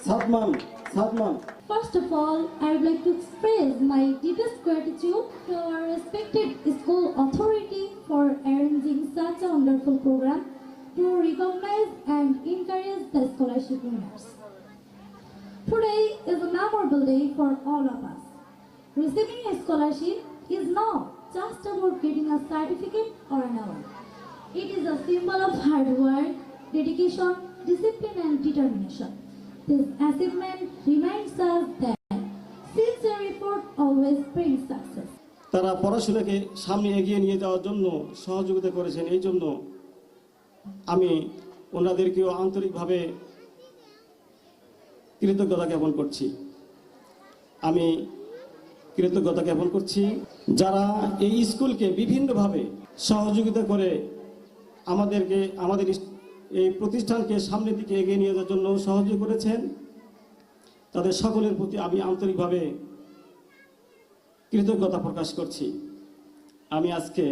Sadman, Sadman. First of all, I would like to express my deepest gratitude to our respected school authority for arranging such a wonderful program to recognize and encourage the scholarship winners. Today is a memorable day for all of us. Receiving a scholarship is not just about getting a certificate or an award. It is a symbol of hard work, dedication, discipline and determination. This achievement reminds us that sincere effort always brings success. তারা পড়াশোনাকে সামনে এগিয়ে নিয়ে যাওয়ার জন্য সহযোগিতা করেছেন। এই জন্য আমি ওনাদেরকেও আন্তরিকভাবে কৃতজ্ঞতা জ্ঞাপন করছি। আমি কৃতজ্ঞতা জ্ঞাপন করছি যারা এই স্কুলকে বিভিন্নভাবে সহযোগিতা করে আমাদের এই প্রতিষ্ঠানকে সামনের দিকে এগিয়ে নিয়ে যাওয়ার জন্য সহযোগিতা করেছেন। তাদের সকলের প্রতি আমি আন্তরিকভাবে কৃতজ্ঞতা প্রকাশ করছি। আমি আজকে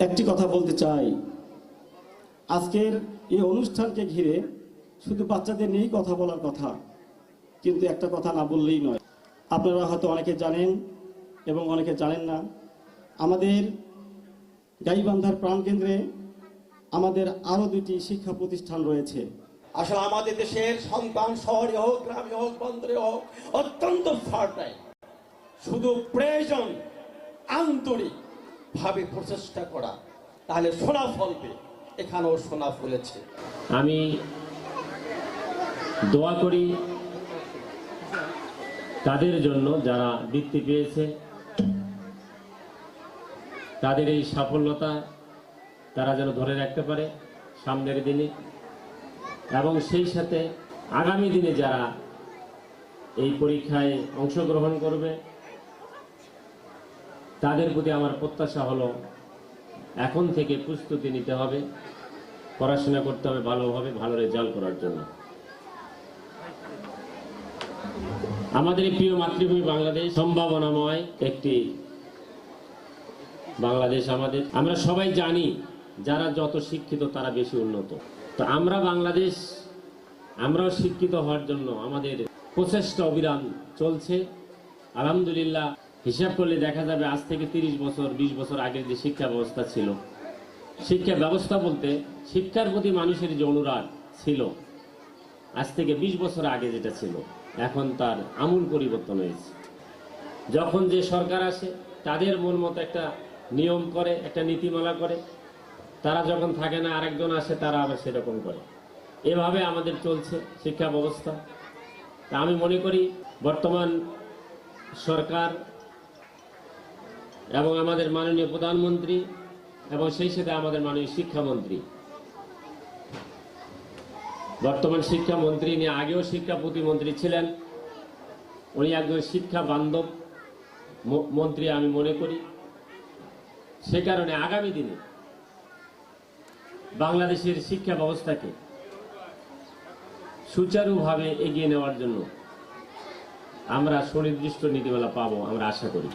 একটি কথা বলতে চাই। আজকের এই অনুষ্ঠানকে ঘিরে শুধু বাচ্চাদের নিয়েই কথা বলার কথা, কিন্তু একটা কথা না বললেই নয়। আপনারা হয়তো অনেকে জানেন এবং অনেকে জানেন না, আমাদের গাইবান্ধার প্রাণকেন্দ্রে আমাদের আরও 2টি শিক্ষা প্রতিষ্ঠান রয়েছে। আসলে আমাদের দেশের সন্তান শহরে হোক, গ্রামে হোক, বন্দরে হোক, অত্যন্ত ফার্টাইল। শুধু প্রয়োজন আন্তরিকভাবে প্রচেষ্টা করা, তাহলে সোনা ফলবে। এখানেও সোনা ফলেছে। আমি দোয়া করি তাদের জন্য যারা বৃত্তি পেয়েছে, তাদের এই সাফল্যতা তারা যেন ধরে রাখতে পারে সামনের দিনে, এবং সেই সাথে আগামী দিনে যারা এই পরীক্ষায় অংশগ্রহণ করবে তাদের প্রতি আমার প্রত্যাশা হলো এখন থেকে প্রস্তুতি নিতে হবে, পড়াশোনা করতে হবে ভালোভাবে, ভালো রেজাল্ট করার জন্য। আমাদের এই প্রিয় মাতৃভূমি বাংলাদেশ সম্ভাবনাময় একটি বাংলাদেশ আমাদের। আমরা সবাই জানি যারা যত শিক্ষিত তারা বেশি উন্নত। তো আমরা বাংলাদেশ, আমরাও শিক্ষিত হওয়ার জন্য আমাদের প্রচেষ্টা অবিরাম চলছে। আলহামদুলিল্লাহ, হিসাব করলে দেখা যাবে আজ থেকে 30 বছর 20 বছর আগের যে শিক্ষা ব্যবস্থা ছিল, শিক্ষা ব্যবস্থা বলতে শিক্ষার প্রতি মানুষের যে অনুরাগ ছিল, আজ থেকে 20 বছর আগে যেটা ছিল, এখন তার আমূল পরিবর্তন হয়েছে। যখন যে সরকার আসে তাদের মন মতো একটা নিয়ম করে, একটা নীতিমালা করে, তারা যখন থাকে না আরেকজন আসে, তারা আবার সেরকম করে। এভাবে আমাদের চলছে শিক্ষা ব্যবস্থা। তা আমি মনে করি বর্তমান সরকার এবং আমাদের মাননীয় প্রধানমন্ত্রী এবং সেই সাথে আমাদের মাননীয় শিক্ষামন্ত্রী, বর্তমান শিক্ষামন্ত্রী নিয়ে আগেও শিক্ষা প্রতিমন্ত্রী ছিলেন, উনি একজন শিক্ষা বান্ধব মন্ত্রী আমি মনে করি। সে কারণে আগামী দিনে বাংলাদেশের শিক্ষা ব্যবস্থাকে সুচারুভাবে এগিয়ে নেওয়ার জন্য আমরা সুনির্দিষ্ট নীতিমালা পাবো, আমরা আশা করি।